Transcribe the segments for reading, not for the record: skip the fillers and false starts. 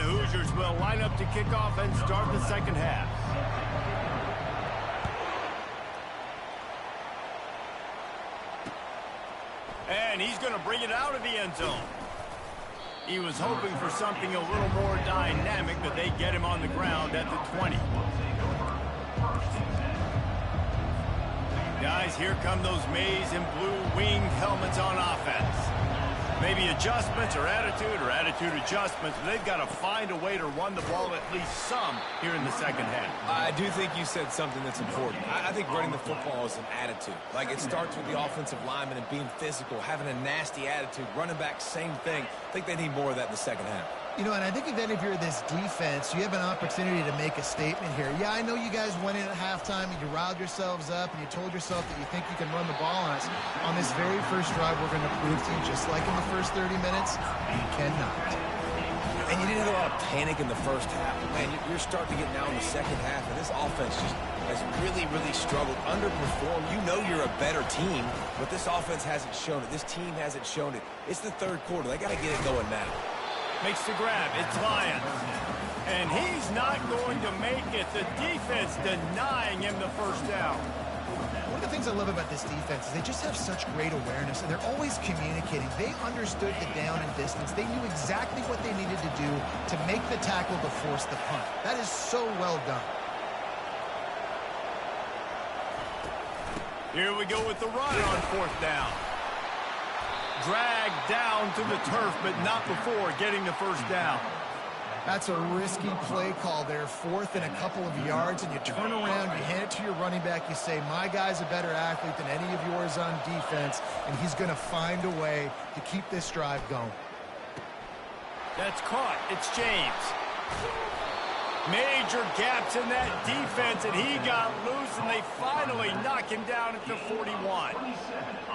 Hoosiers will line up to kick off and start the second half. And he's going to bring it out of the end zone. He was hoping for something a little more dynamic, but they get him on the ground at the 20. Guys, here come those maize and blue winged helmets on offense. Maybe adjustments or attitude adjustments, but they've got to find a way to run the ball at least some here in the second half. I do think you said something that's important. I think running the football is an attitude. Like, it starts with the offensive lineman and being physical, having a nasty attitude. Running back, same thing. I think they need more of that in the second half. You know, and I think then if you're this defense, you have an opportunity to make a statement here. Yeah, I know you guys went in at halftime and you riled yourselves up and you told yourself that you think you can run the ball on us. On this very first drive, we're going to prove to you, just like in the first 30 minutes, you cannot. And you didn't have a lot of panic in the first half. Man, you're starting to get now in the second half, and this offense just has really, really struggled, underperformed. You know you're a better team, but this offense hasn't shown it. This team hasn't shown it. It's the third quarter. They got to get it going now. Makes the grab. It's Lyons. And he's not going to make it. The defense denying him the first down. One of the things I love about this defense is they just have such great awareness, and they're always communicating. They understood the down and distance. They knew exactly what they needed to do to make the tackle to force the punt. That is so well done. Here we go with the run on fourth down. Dragged down to the turf, but not before getting the first down. That's a risky play call there, fourth and a couple of yards, and you turn around, you hand it to your running back, you say, my guy's a better athlete than any of yours on defense, and he's going to find a way to keep this drive going. That's caught. It's James. Major gaps in that defense, and he got loose, and they finally knock him down at the 41.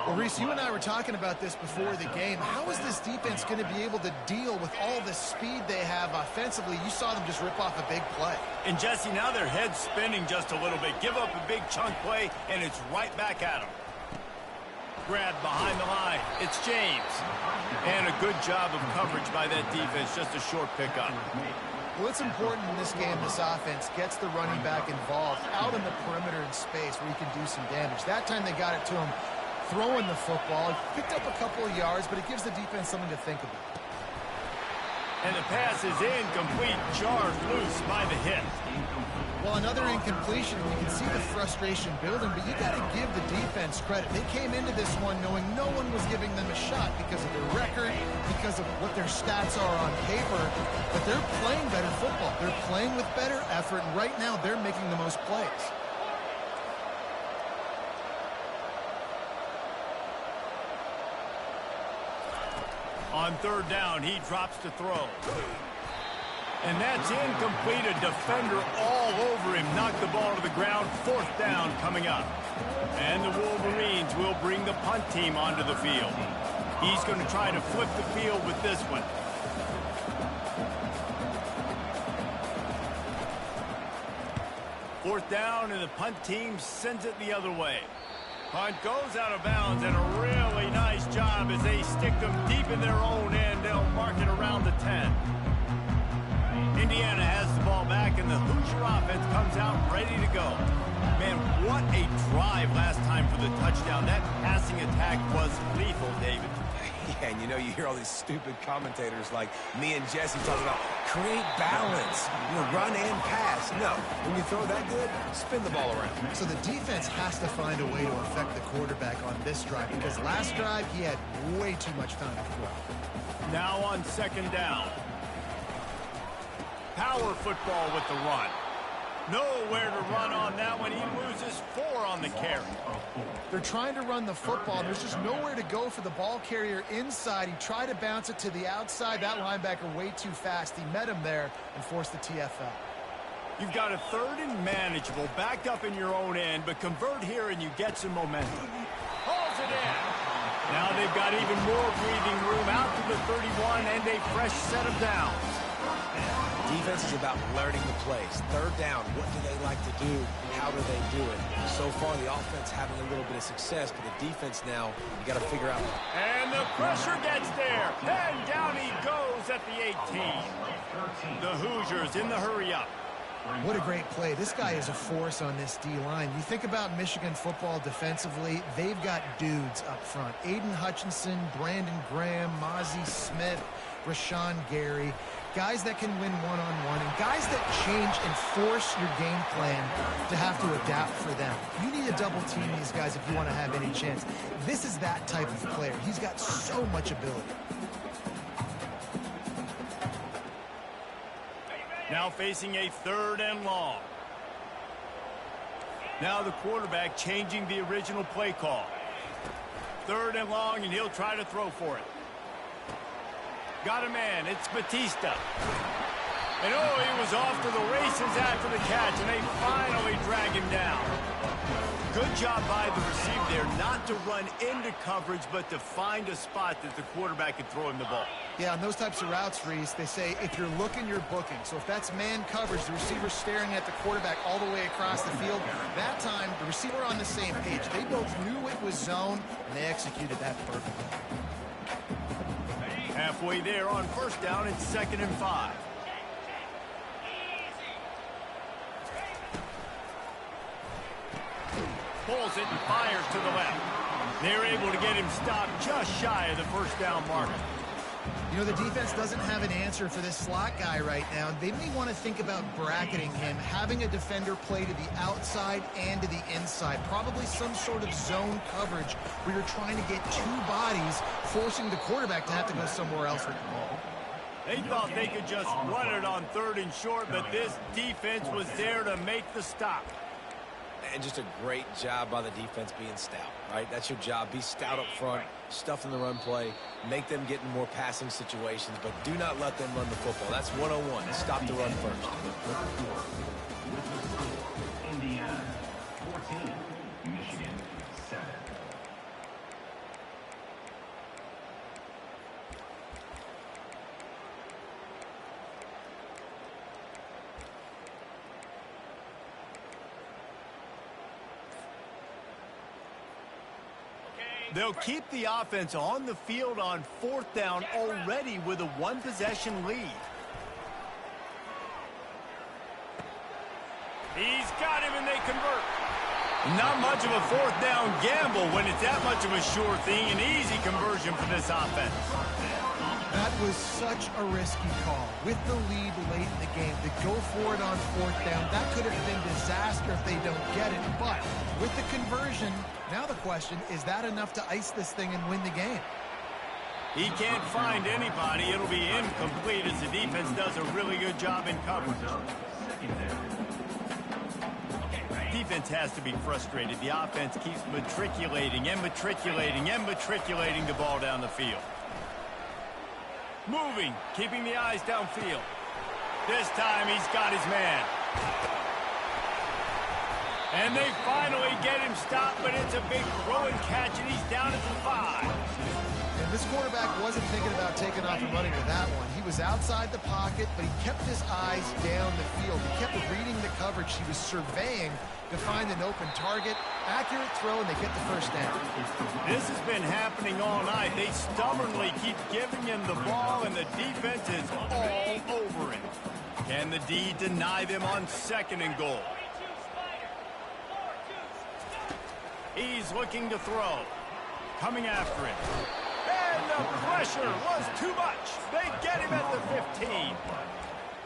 Well, Reese, you and I were talking about this before the game. How is this defense going to be able to deal with all the speed they have offensively? You saw them just rip off a big play. And, Jesse, now their head's spinning just a little bit. Give up a big chunk play, and it's right back at them. Grabbed behind the line. It's James. And a good job of coverage by that defense. Just a short pickup. Well, it's important in this game, this offense gets the running back involved out in the perimeter in space where he can do some damage. That time they got it to him throwing the football. He picked up a couple of yards, but it gives the defense something to think about. And the pass is incomplete, jarred loose by the hit. Well, another incompletion, and you can see the frustration building, but you got to give the defense credit. They came into this one knowing no one was giving them a shot because of their record, because of what their stats are on paper, but they're playing better football. They're playing with better effort, and right now they're making the most plays. On third down, he drops to throw. And that's incomplete. A defender all over him. Knocked the ball to the ground. Fourth down coming up. And the Wolverines will bring the punt team onto the field. He's going to try to flip the field with this one. Fourth down, and the punt team sends it the other way. Punt goes out of bounds, and a really nice job as they stick them deep in their own end. They'll mark it around the 10. Indiana has the ball back, and the Hoosier offense comes out ready to go. Man, what a drive last time for the touchdown. That passing attack was lethal, David. Yeah, and you know, you hear all these stupid commentators like me and Jesse talking about create balance, you know, run and pass. No, when you throw that good, spin the ball around. So the defense has to find a way to affect the quarterback on this drive because last drive he had way too much time to throw. Now on second down. Power football with the run. Nowhere to run on that one. He loses 4 on the carry. They're trying to run the football. There's just nowhere to go for the ball carrier inside. He tried to bounce it to the outside. That linebacker way too fast. He met him there and forced the TFL. You've got a third and manageable, backed up in your own end, but convert here and you get some momentum. Hauls it in. Now they've got even more breathing room out to the 31 and a fresh set of downs. Defense is about learning the plays. Third down, what do they like to do? How do they do it? So far, the offense having a little bit of success, but the defense now, you got to figure out. And the pressure gets there. And down he goes at the 18. The Hoosiers in the hurry-up. What a great play. This guy is a force on this D-line. You think about Michigan football defensively, they've got dudes up front. Aiden Hutchinson, Brandon Graham, Mozzie Smith, Rashawn Gary. Guys that can win one-on-one and guys that change and force your game plan to have to adapt for them. You need to double team these guys if you want to have any chance. This is that type of player. He's got so much ability. Now facing a 3rd and long. Now the quarterback changing the original play call. 3rd and long, and he'll try to throw for it. Got a man. It's Batista. And oh, he was off to the races after the catch, and they finally drag him down. Good job by the receiver there not to run into coverage, but to find a spot that the quarterback could throw him the ball. Yeah, on those types of routes, Reese, they say if you're looking, you're booking. So if that's man coverage, the receiver's staring at the quarterback all the way across the field, that time the receiver on the same page. They both knew it was zone, and they executed that perfectly. Halfway there on 1st down, it's 2nd and 5. Pulls it and fires to the left. They're able to get him stopped just shy of the 1st down marker. You know, the defense doesn't have an answer for this slot guy right now. They may want to think about bracketing him, having a defender play to the outside and to the inside. Probably some sort of zone coverage where you're trying to get 2 bodies, forcing the quarterback to have to go somewhere else with the ball. They thought they could just run it on 3rd and short, but this defense was there to make the stop. And just a great job by the defense being stout, right? That's your job. Be stout up front, stuff in the run play, make them get in more passing situations, but do not let them run the football. That's 101. Stop the run first. Indiana 14, Michigan 7. They'll keep the offense on the field on 4th down already with a 1-possession lead. He's got him, and they convert. Not much of a 4th down gamble when it's that much of a sure thing. An easy conversion for this offense. That was such a risky call. With the lead late in the game, to go for it on 4th down, that could have been disaster if they don't get it. But with the conversion, now the question, is that enough to ice this thing and win the game? He can't find anybody. It'll be incomplete as the defense does a really good job in coverage. Defense has to be frustrated. The offense keeps matriculating and matriculating and matriculating the ball down the field. Moving, keeping the eyes downfield. This time he's got his man. And they finally get him stopped, but it's a big throw and catch, and he's down at the 5. And this quarterback wasn't thinking about taking off and running with that one. He was outside the pocket, but he kept his eyes down the field. He kept reading the coverage. He was surveying to find an open target. Accurate throw, and they get the 1st down. This has been happening all night. They stubbornly keep giving him the ball, and the defense is all over him. Can the D deny them on 2nd and goal? He's looking to throw. Coming after him. And the pressure was too much. They get him at the 15.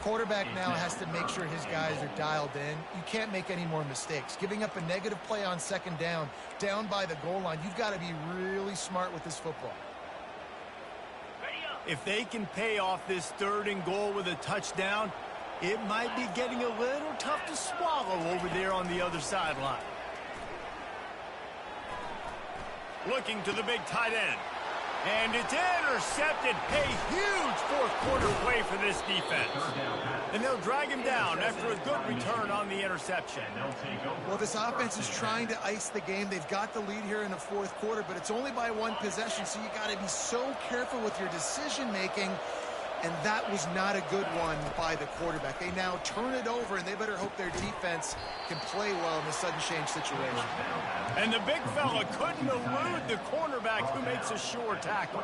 Quarterback now has to make sure his guys are dialed in. You can't make any more mistakes. Giving up a negative play on 2nd down, down by the goal line, you've got to be really smart with this football. If they can pay off this 3rd and goal with a touchdown, it might be getting a little tough to swallow over there on the other sideline. Looking to the big tight end. And it's intercepted. A huge 4th quarter play for this defense. And they'll drag him down after a good return on the interception. Well, this offense is trying to ice the game. They've got the lead here in the 4th quarter, but it's only by 1 possession, so you got to be so careful with your decision-making. and that was not a good one by the quarterback. They now turn it over, and they better hope their defense can play well in this sudden change situation. And the big fella couldn't elude the cornerback who makes a sure tackle.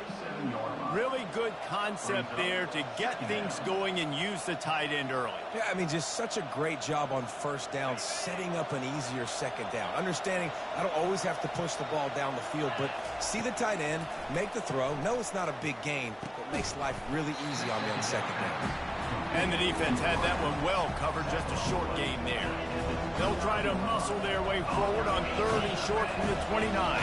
Really good concept there to get things going and use the tight end early. Yeah, I mean, just such a great job on first down, setting up an easier second down. Understanding I don't always have to push the ball down the field, but see the tight end, make the throw. No, it's not a big gain, but makes life really easy on me on second down. And the defense had that one well covered, just a short gain there. They'll try to muscle their way forward on 3rd and short from the 29.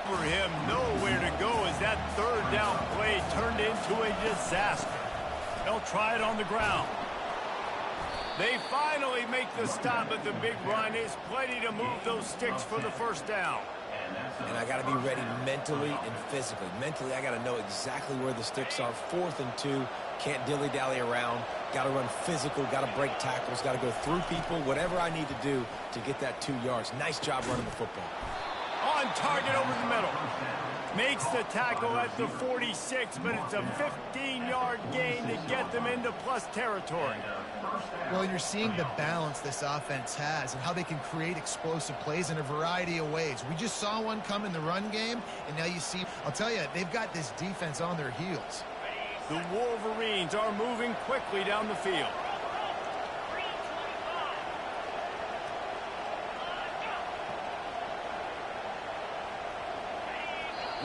For him, nowhere to go as that 3rd down play turned into a disaster. They'll try it on the ground. They finally make the stop at the big run. Is plenty to move those sticks for the first down. And I got to be ready mentally and physically. Mentally, I got to know exactly where the sticks are. 4th and 2, can't dilly-dally around. Got to run physical, got to break tackles, got to go through people, whatever I need to do to get that 2 yards. Nice job running the football. On target over the middle. Makes the tackle at the 46, but it's a 15-yard gain to get them into plus territory. Well, you're seeing the balance this offense has and how they can create explosive plays in a variety of ways. We just saw one come in the run game, and now you see, I'll tell you, they've got this defense on their heels. The Wolverines are moving quickly down the field.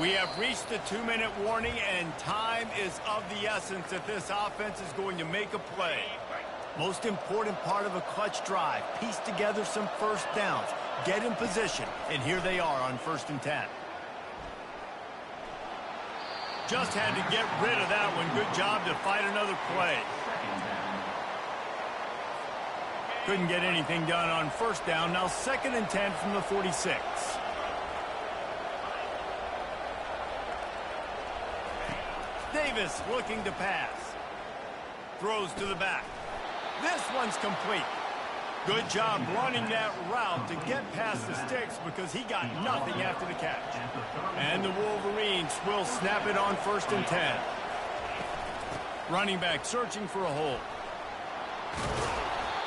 We have reached the 2-minute warning, and time is of the essence if this offense is going to make a play. Most important part of a clutch drive, piece together some first downs, get in position, and here they are on 1st and 10. Just had to get rid of that one. Good job to fight another play. Couldn't get anything done on 1st down. Now 2nd and 10 from the 46. Davis looking to pass. Throws to the back. This one's complete. Good job running that route to get past the sticks because he got nothing after the catch. And the Wolverines will snap it on 1st and 10. Running back searching for a hole.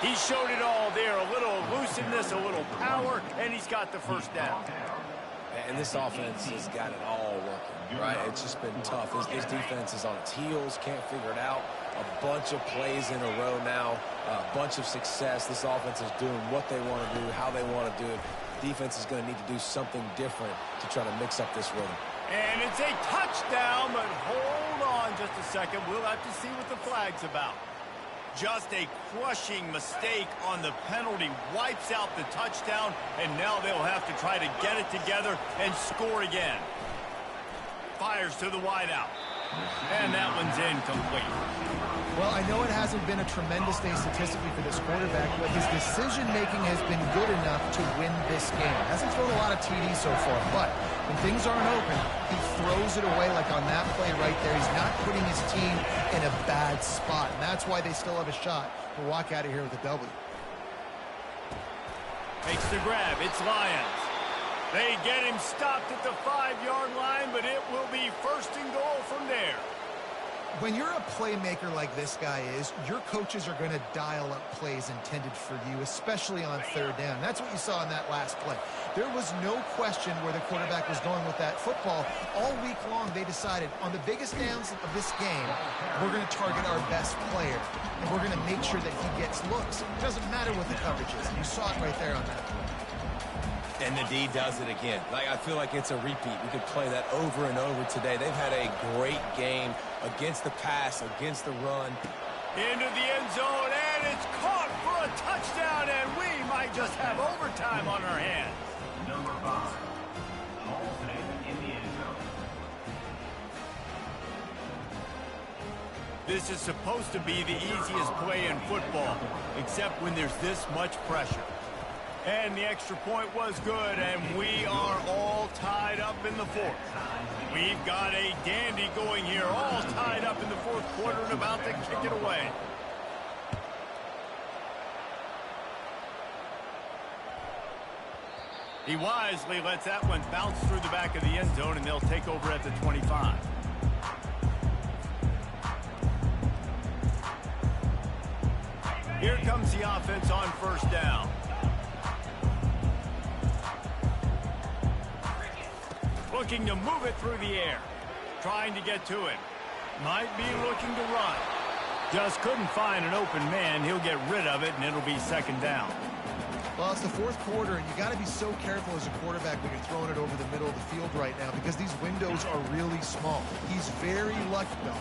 He showed it all there. A little elusiveness, a little power, and he's got the first down. And this offense has got it all working, right? It's just been tough. This defense is on its heels, can't figure it out. A bunch of plays in a row now, a bunch of success. This offense is doing what they want to do, how they want to do it. Defense is going to need to do something different to try to mix up this rhythm. And it's a touchdown, but hold on just a second. We'll have to see what the flag's about. Just a crushing mistake on the penalty wipes out the touchdown, and now they'll have to try to get it together and score again. Fires to the wideout. And that one's incomplete. Well, I know it hasn't been a tremendous day statistically for this quarterback, but his decision-making has been good enough to win this game. Hasn't thrown a lot of TDs so far, but when things aren't open, he throws it away like on that play right there. He's not putting his team in a bad spot, and that's why they still have a shot to walk out of here with a W. Makes the grab. It's Lions. They get him stopped at the 5-yard line, but it will be 1st and goal from there. When you're a playmaker like this guy is, your coaches are going to dial up plays intended for you, especially on 3rd down. That's what you saw in that last play. There was no question where the quarterback was going with that football. All week long, they decided on the biggest downs of this game, we're going to target our best player, and we're going to make sure that he gets looks. It doesn't matter what the coverage is. You saw it right there on that play. And the D does it again. I feel like it's a repeat. We could play that over and over today. They've had a great game against the pass, against the run. Into the end zone, and it's caught for a touchdown, and we might just have overtime on our hands. Number 5, Halton in the end zone. This is supposed to be the easiest play in football, except when there's this much pressure. And the extra point was good, and we are all tied up in the 4th. We've got a dandy going here, all tied up in the 4th quarter and about to kick it away. He wisely lets that one bounce through the back of the end zone, and they'll take over at the 25. Here comes the offense on first down. Looking to move it through the air. Trying to get to it. Might be looking to run. Just couldn't find an open man. He'll get rid of it, and it'll be second down. Well, it's the fourth quarter, and you got to be so careful as a quarterback when you're throwing it over the middle of the field right now because these windows are really small. He's very lucky, though.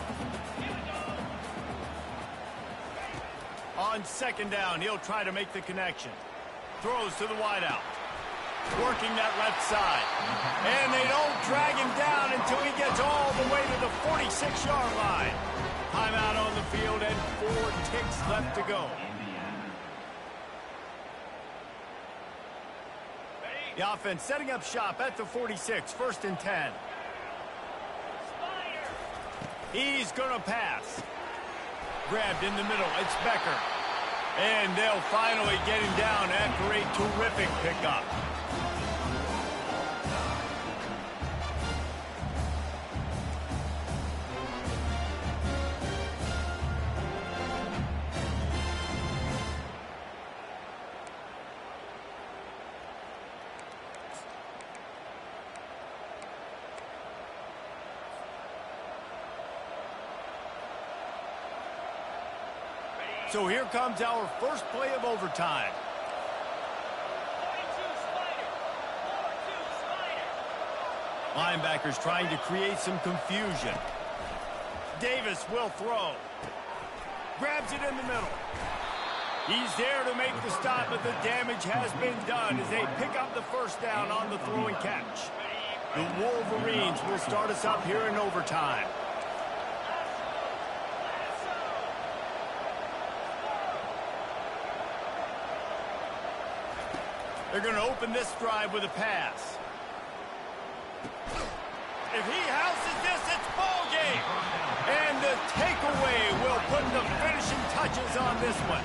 On second down, he'll try to make the connection. Throws to the wideout. Working that left side. And they don't drag him down until he gets all the way to the 46-yard line. Timeout on the field and 4 ticks left to go. The offense setting up shop at the 46, 1st and 10. He's going to pass. Grabbed in the middle. It's Becker. And they'll finally get him down after a terrific pickup. So here comes our first play of overtime. Linebackers trying to create some confusion. Davis will throw. Grabs it in the middle. He's there to make the stop, but the damage has been done as they pick up the first down on the throw and catch. The Wolverines will start us up here in overtime. They're going to open this drive with a pass. If he houses this, it's ball game. And the takeaway will put the finishing touches on this one.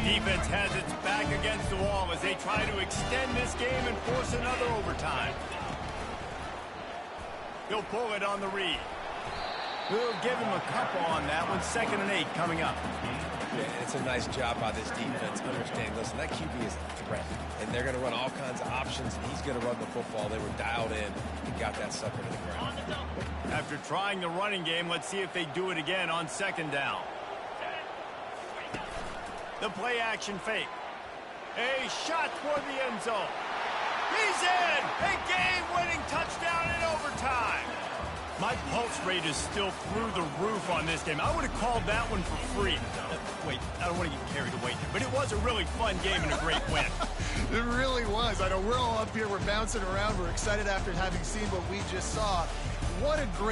Defense has its back against the wall as they try to extend this game and force another overtime. He'll pull it on the read. We'll give him a couple on that one. 2nd and 8 coming up. Yeah, it's a nice job by this defense. Understand, listen, that QB is a threat. And they're going to run all kinds of options, and he's going to run the football. They were dialed in and got that sucker to the ground. After trying the running game, let's see if they do it again on 2nd down. The play action fake. A shot toward the end zone. He's in! A game-winning touchdown in overtime. My pulse rate is still through the roof on this game. I would have called that one for free. Wait, I don't want to get carried away here, but it was a really fun game and a great win. It really was. I know we're all up here. We're bouncing around. We're excited after having seen what we just saw. What a great